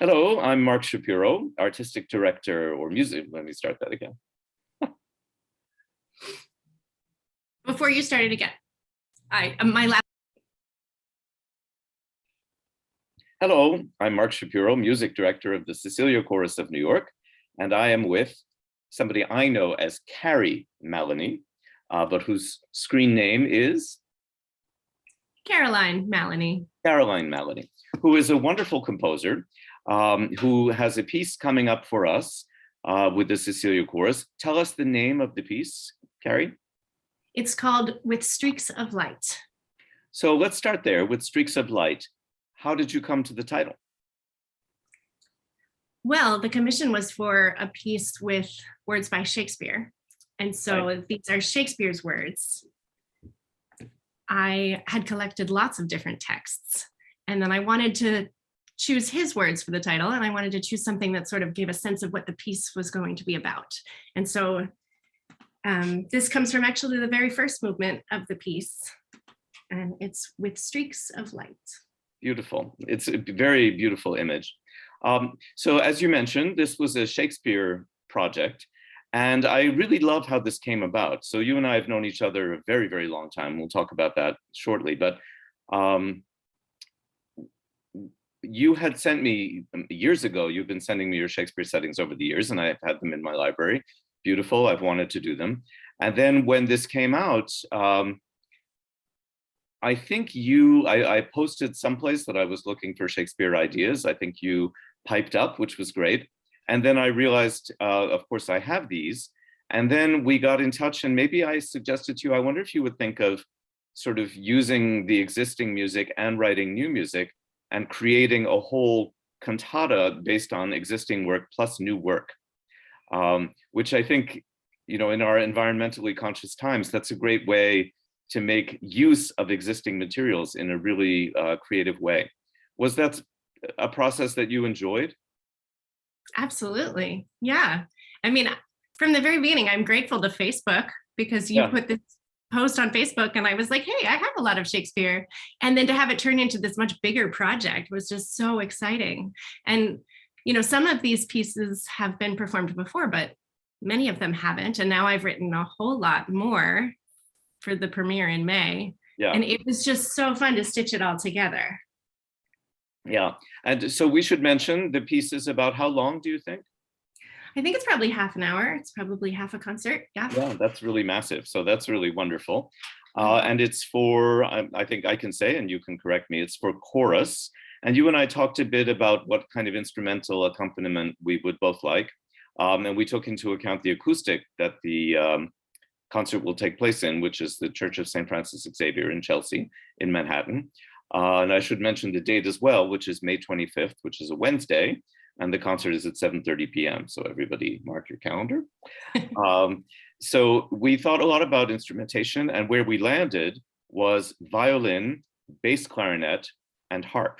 Hello, I'm Mark Shapiro, artistic director or music. Let me start that again. Before you started again, my last. Hello, I'm Mark Shapiro, music director of the Cecilia Chorus of New York, and I am with somebody I know as Carrie Mallonee, but whose screen name is? Caroline Mallonee. Caroline Mallonee, who is a wonderful composer, who has a piece coming up for us with the Cecilia Chorus. Tell us the name of the piece, Carrie. It's called With Streaks of Light. So let's start there with Streaks of Light. How did you come to the title? Well, the commission was for a piece with words by Shakespeare. And so These are Shakespeare's words. I had collected lots of different texts, and then I wanted to choose his words for the title, and I wanted to choose something that sort of gave a sense of what the piece was going to be about. And so this comes from actually the very first movement of the piece, and it's With Streaks of Light. Beautiful. It's a very beautiful image. So as you mentioned, this was a Shakespeare project, and I really love how this came about. So you and I have known each other a very, very long time. We'll talk about that shortly, but you had sent me years ago, you've been sending me your Shakespeare settings over the years, and I've had them in my library. Beautiful, I've wanted to do them. And then when this came out, I think I posted someplace that I was looking for Shakespeare ideas. I think you piped up, which was great. And then I realized, of course, I have these. And then we got in touch, and maybe I suggested to you, I wonder if you would think of sort of using the existing music and writing new music and creating a whole cantata based on existing work plus new work, which I think, you know, in our environmentally conscious times, that's a great way to make use of existing materials in a really creative way. Was that a process that you enjoyed? Absolutely, yeah. I mean, from the very beginning, I'm grateful to Facebook because you put this post on Facebook, and I was like, hey, I have a lot of Shakespeare. And then to have it turn into this much bigger project was just so exciting. And, you know, some of these pieces have been performed before, but many of them haven't. And now I've written a whole lot more for the premiere in May. Yeah. And it was just so fun to stitch it all together. Yeah. And so we should mention the piece is about how long, do you think? I think it's probably half an hour. It's probably half a concert. Yeah. Yeah, that's really massive. So that's really wonderful. And it's for, I think I can say, and you can correct me, it's for chorus. And you and I talked a bit about what kind of instrumental accompaniment we would both like. And we took into account the acoustic that the concert will take place in, which is the Church of St. Francis Xavier in Chelsea, in Manhattan. And I should mention the date as well, which is May 25th, which is a Wednesday, and the concert is at 7:30 p.m. So everybody mark your calendar. So we thought a lot about instrumentation, and where we landed was violin, bass clarinet, and harp.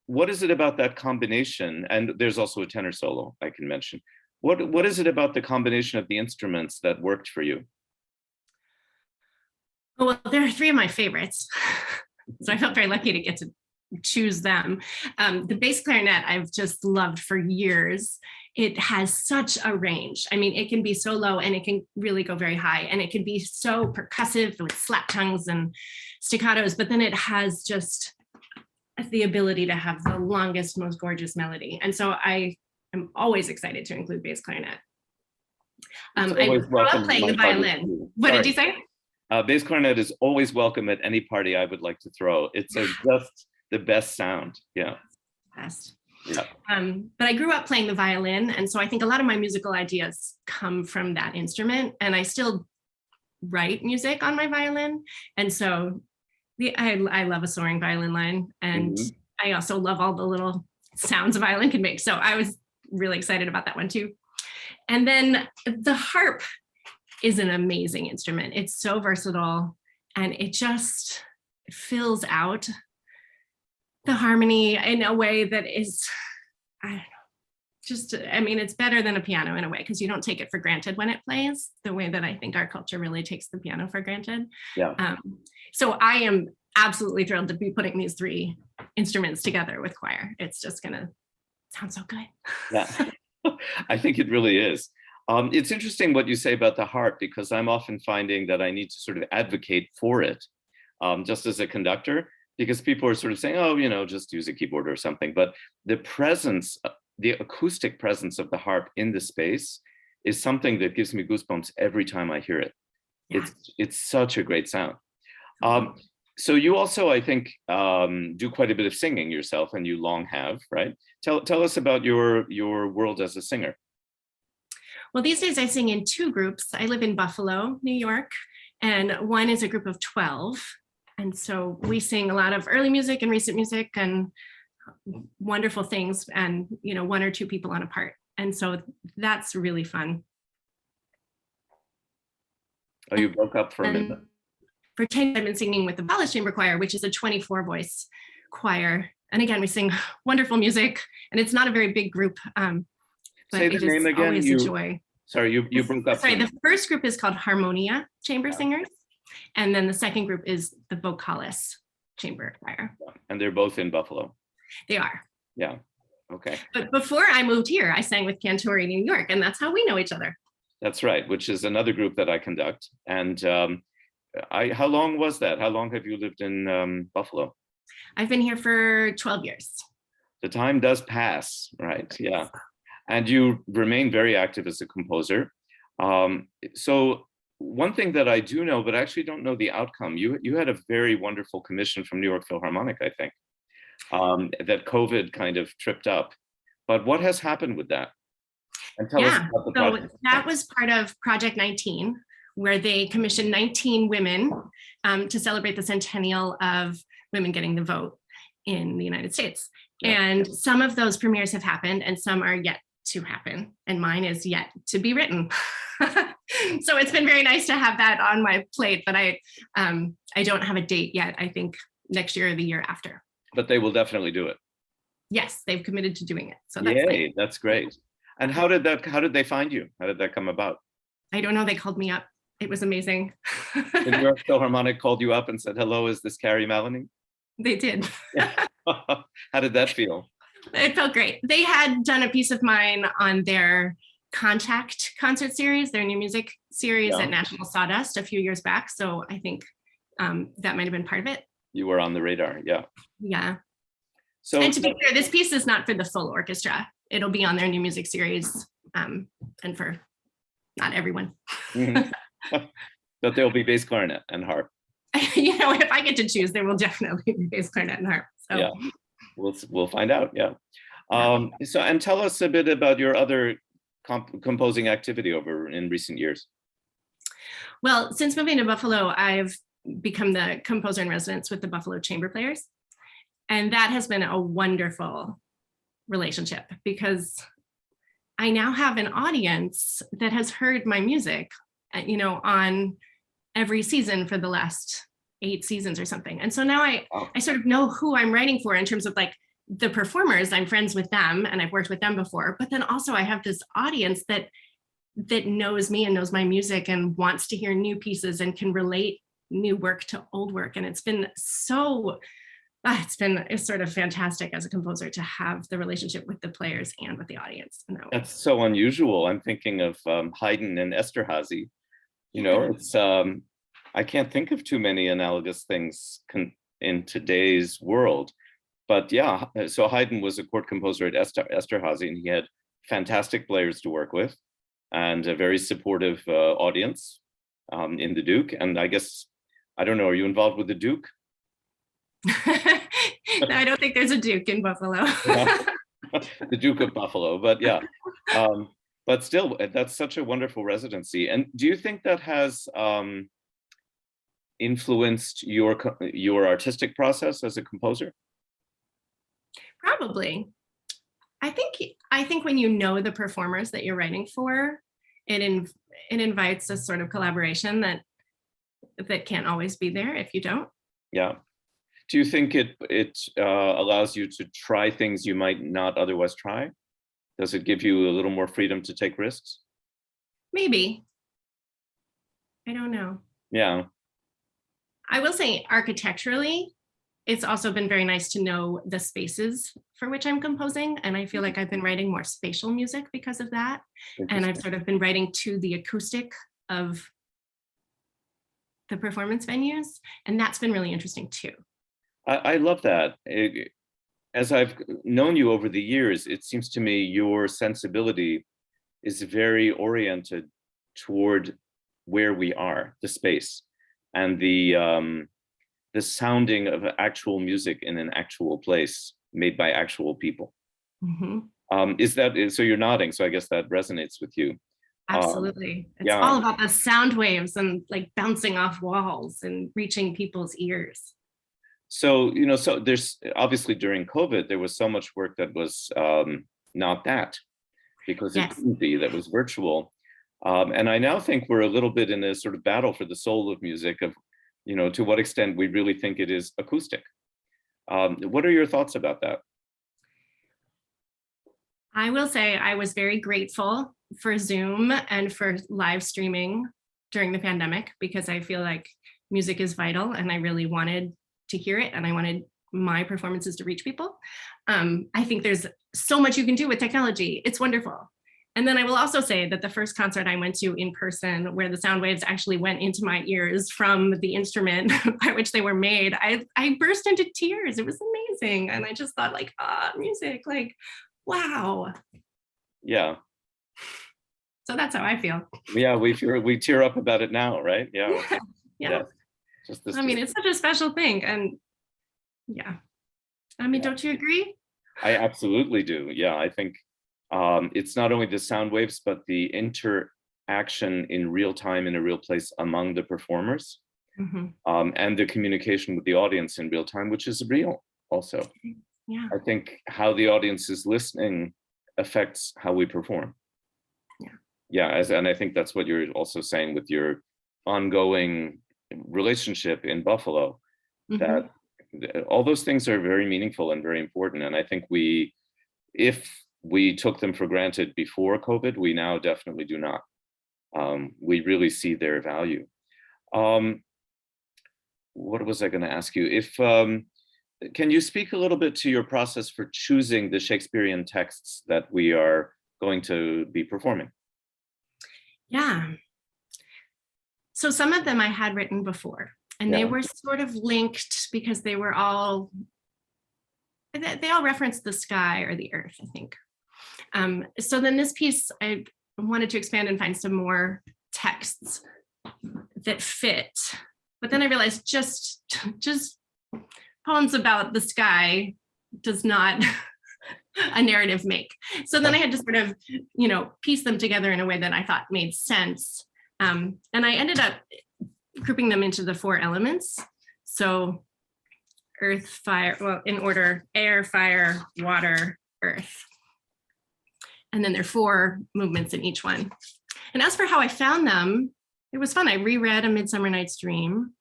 What is it about that combination? And there's also a tenor solo I can mention. What is it about the combination of the instruments that worked for you? Well, there are three of my favorites. So I felt very lucky to get to choose them. The bass clarinet I've just loved for years. It has such a range. I mean, it can be so low and it can really go very high, and it can be so percussive with slap tongues and staccatos, but then it has just the ability to have the longest, most gorgeous melody. And so I am always excited to include bass clarinet. I grew up playing the violin. What did you say? Bass clarinet is always welcome at any party I would like to throw. It's just the best sound. Yeah. Best. Yeah. But I grew up playing the violin, and so I think a lot of my musical ideas come from that instrument, and I still write music on my violin. And so I love a soaring violin line, and I also love all the little sounds a violin can make. So I was really excited about that one too. And then the harp is an amazing instrument. It's so versatile, and it just fills out the harmony in a way that is, I don't know, just, I mean, it's better than a piano in a way, because you don't take it for granted when it plays the way that I think our culture really takes the piano for granted. Yeah. So I am absolutely thrilled to be putting these three instruments together with choir. It's just gonna sound so good. Yeah, I think it really is. It's interesting what you say about the harp, because I'm often finding that I need to sort of advocate for it, just as a conductor, because people are sort of saying, oh, just use a keyboard or something. But the presence, the acoustic presence of the harp in the space is something that gives me goosebumps every time I hear it. Yeah. It's such a great sound. So you also, I think, do quite a bit of singing yourself, and you long have, right? Tell us about your world as a singer. Well, these days I sing in two groups. I live in Buffalo, New York, and one is a group of 12. And so we sing a lot of early music and recent music and wonderful things, and one or two people on a part. And so that's really fun. Oh, you broke up for a minute. For 10 years, I've been singing with the Palace Chamber Choir, which is a 24 voice choir. And again, we sing wonderful music, and it's not a very big group. But Say the name again. Always a joy. Sorry, you broke up. Sorry, the first group is called Harmonia Chamber Singers. And then the second group is the Vocalis Chamber Choir. And they're both in Buffalo. They are. Yeah. Okay. But before I moved here, I sang with Cantori New York, and that's how we know each other. That's right, which is another group that I conduct. And how long was that? How long have you lived in Buffalo? I've been here for 12 years. The time does pass, right? Yeah. And you remain very active as a composer. So one thing that I do know, but I actually don't know the outcome, you had a very wonderful commission from New York Philharmonic, I think, that COVID kind of tripped up. But what has happened with that? And tell us about the project. So that was part of Project 19, where they commissioned 19 women to celebrate the centennial of women getting the vote in the United States. Yeah. And some of those premieres have happened, and some are yet to happen, and mine is yet to be written. So it's been very nice to have that on my plate, but I don't have a date yet. I think next year or the year after. But they will definitely do it. Yes, they've committed to doing it. So that's Yay, great. That's great. And how did they find you? How did that come about? I don't know. They called me up. It was amazing. The New York Philharmonic called you up and said, hello, is this Carrie Mallonee? They did. How did that feel? It felt great. They had done a piece of mine on their Contact concert series, their new music series at National Sawdust a few years back. So I think that might have been part of it. You were on the radar, yeah. Yeah. So, and to be clear, this piece is not for the full orchestra. It'll be on their new music series, and for not everyone. But there'll be bass clarinet and harp. If I get to choose, there will definitely be bass clarinet and harp. So. Yeah, we'll find out. Yeah. So, and tell us a bit about your other composing activity in recent years. Well, since moving to Buffalo, I've become the composer in residence with the Buffalo Chamber Players. And that has been a wonderful relationship, because I now have an audience that has heard my music, on every season for the last 8 seasons or something. And so now I sort of know who I'm writing for in terms of like the performers. I'm friends with them and I've worked with them before, but then also I have this audience that knows me and knows my music and wants to hear new pieces and can relate new work to old work. And it's been it's sort of fantastic as a composer to have the relationship with the players and with the audience. That's so unusual. I'm thinking of Haydn and Esterhazy. It's I can't think of too many analogous things in today's world. But yeah, so Haydn was a court composer at Esterhazy, and he had fantastic players to work with and a very supportive audience in the Duke. And I guess, I don't know, are you involved with the Duke? No, I don't think there's a Duke in Buffalo. The Duke of Buffalo, but yeah. But still, that's such a wonderful residency. And do you think that has influenced your artistic process as a composer? Probably. I think when you know the performers that you're writing for, it invites a sort of collaboration that can't always be there if you don't. Yeah. Do you think it allows you to try things you might not otherwise try? Does it give you a little more freedom to take risks? Maybe. I don't know. Yeah. I will say architecturally, it's also been very nice to know the spaces for which I'm composing. And I feel like I've been writing more spatial music because of that. And I've sort of been writing to the acoustic of the performance venues. And that's been really interesting too. I love that. As I've known you over the years, it seems to me your sensibility is very oriented toward where we are, the space, and the sounding of actual music in an actual place made by actual people. Mm-hmm. So you're nodding, so I guess that resonates with you. Absolutely. It's Yeah. all about the sound waves and like bouncing off walls and reaching people's ears. So, so there's obviously during COVID, there was so much work that was not that, because it couldn't be, that was virtual. And I now think we're a little bit in a sort of battle for the soul of music of, to what extent we really think it is acoustic. What are your thoughts about that? I will say I was very grateful for Zoom and for live streaming during the pandemic, because I feel like music is vital and I really wanted to hear it and I wanted my performances to reach people. I think there's so much you can do with technology. It's wonderful. And then I will also say that the first concert I went to in person, where the sound waves actually went into my ears from the instrument by which they were made, I burst into tears. It was amazing. And I just thought like, music, like, wow. Yeah. So that's how I feel. Yeah, we tear up about it now, right? Yeah. Yeah. Just this, I mean, it's such a special thing. And yeah. I mean, don't you agree? I absolutely do. Yeah, I think it's not only the sound waves, but the interaction in real time in a real place among the performers, and the communication with the audience in real time, which is real also. Yeah. I think how the audience is listening affects how we perform. Yeah, and I think that's what you're also saying with your ongoing relationship in Buffalo, that all those things are very meaningful and very important. And I think if we took them for granted before COVID, we now definitely do not. We really see their value. What was I going to ask you? Can you speak a little bit to your process for choosing the Shakespearean texts that we are going to be performing? Yeah. So some of them I had written before, and they were sort of linked because they all referenced the sky or the earth, I think. So then this piece, I wanted to expand and find some more texts that fit. But then I realized just poems about the sky does not a narrative make. So then I had to sort of, piece them together in a way that I thought made sense. And I ended up grouping them into the 4 elements. So earth, fire, well, in order, air, fire, water, earth. And then there are 4 movements in each one. And as for how I found them, it was fun. I reread A Midsummer Night's Dream,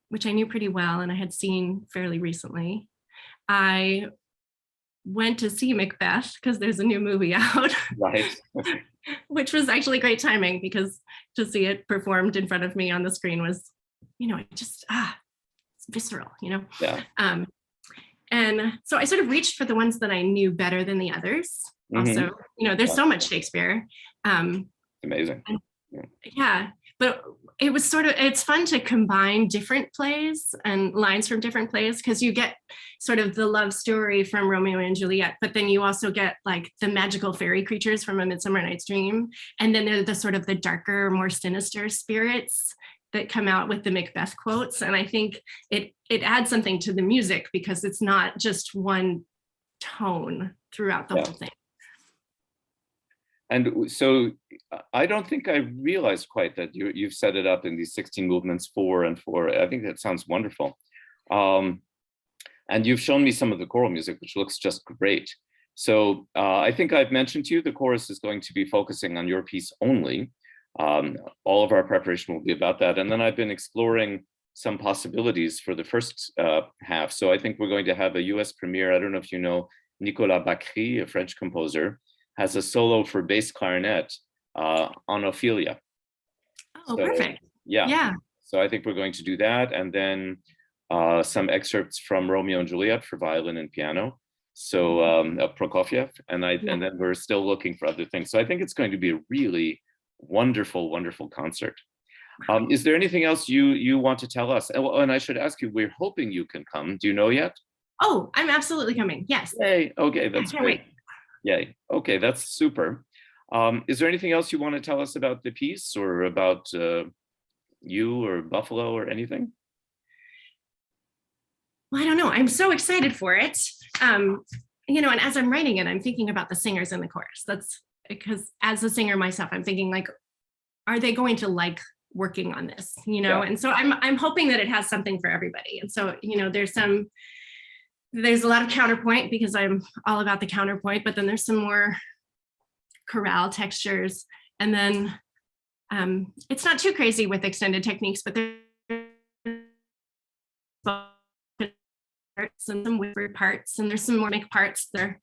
which I knew pretty well and I had seen fairly recently. I went to see Macbeth because there's a new movie out. Right. Which was actually great timing, because to see it performed in front of me on the screen was, it's visceral, Yeah. And so I sort of reached for the ones that I knew better than the others. Also, there's so much Shakespeare. Amazing. Yeah. But it was it's fun to combine different plays and lines from different plays, because you get sort of the love story from Romeo and Juliet, but then you also get like the magical fairy creatures from A Midsummer Night's Dream. And then there are the sort of the darker, more sinister spirits that come out with the Macbeth quotes. And I think it adds something to the music, because it's not just one tone throughout the whole thing. And so I don't think I realized quite that you've set it up in these 16 movements, 4 and 4. I think that sounds wonderful. And you've shown me some of the choral music, which looks just great. So I think I've mentioned to you, the chorus is going to be focusing on your piece only. All of our preparation will be about that. And then I've been exploring some possibilities for the first half. So I think we're going to have a US premiere. I don't know if you know Nicolas Bacri, a French composer, has a solo for bass clarinet on Ophelia. Oh, so, perfect. Yeah. So I think we're going to do that. And then some excerpts from Romeo and Juliet for violin and piano. So Prokofiev, and then we're still looking for other things. So I think it's going to be a really wonderful, wonderful concert. Is there anything else you want to tell us? And I should ask you, we're hoping you can come. Do you know yet? Oh, I'm absolutely coming. Yes. Yay. Okay, that's great. Wait. Yay. Okay, that's super. Is there anything else you want to tell us about the piece or about you or Buffalo or anything? Well, I don't know. I'm so excited for it. You know, and as I'm writing it, I'm thinking about the singers in the chorus. That's because as a singer myself, I'm thinking like, are they going to like working on this? You know, and so I'm hoping that it has something for everybody. And so, you know, there's a lot of counterpoint because I'm all about the counterpoint, but then there's some more chorale textures. And then it's not too crazy with extended techniques, but there's parts and some whispered parts, and there's some more parts that are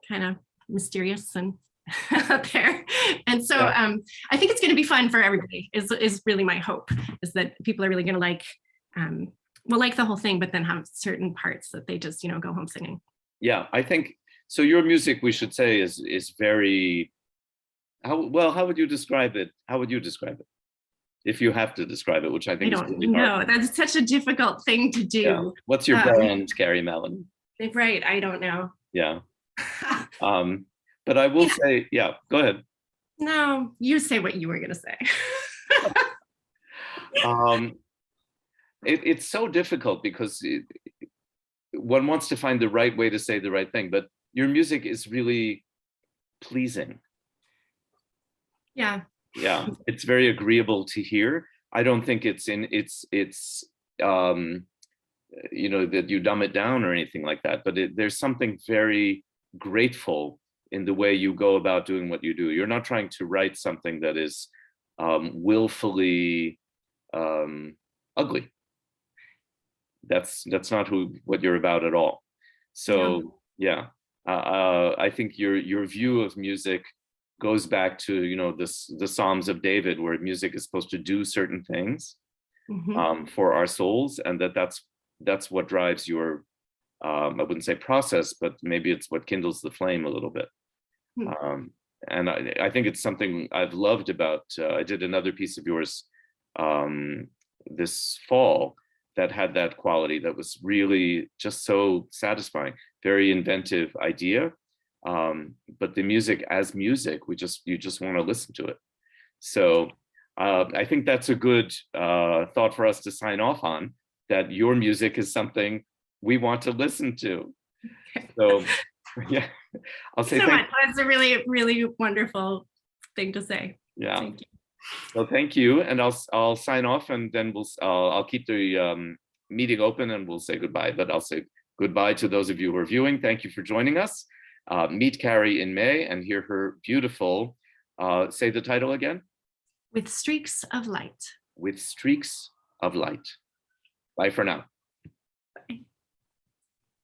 kind of mysterious and out there. And so I think it's going to be fun for everybody is really my hope, is that people are really going to like like the whole thing, but then have certain parts that they just, you know, go home singing. Yeah, I think so. Your music, we should say, is very, how would you describe it? How would you describe it? If you have to describe it, which I think is really hard. No, that's such a difficult thing to do. Yeah. What's your brand, Carrie Mallonee? Right, I don't know. Yeah. But I will say, yeah, go ahead. No, you say what you were going to say. It's so difficult because one wants to find the right way to say the right thing, but your music is really pleasing. Yeah. Yeah, it's very agreeable to hear. I don't think it's you know, that you dumb it down or anything like that, but there's something very grateful in the way you go about doing what you do. You're not trying to write something that is willfully ugly. That's not what you're about at all. So yeah, I think your view of music goes back to, you know, the Psalms of David, where music is supposed to do certain things for our souls, and that's what drives your I wouldn't say process, but maybe it's what kindles the flame a little bit. And I think it's something I've loved about, I did another piece of yours this fall that had that quality that was really just so satisfying, very inventive idea. But the music as music, you just want to listen to it. So I think that's a good thought for us to sign off on, that your music is something we want to listen to. So yeah, I'll say thank you so much. That's a really, really wonderful thing to say. Yeah. Thank you. Well, thank you, and I'll sign off, and then I'll keep the meeting open, and we'll say goodbye. But I'll say goodbye to those of you who are viewing. Thank you for joining us. Meet Carrie in May and hear her beautiful, say the title again. With Streaks of Light. With Streaks of Light. Bye for now.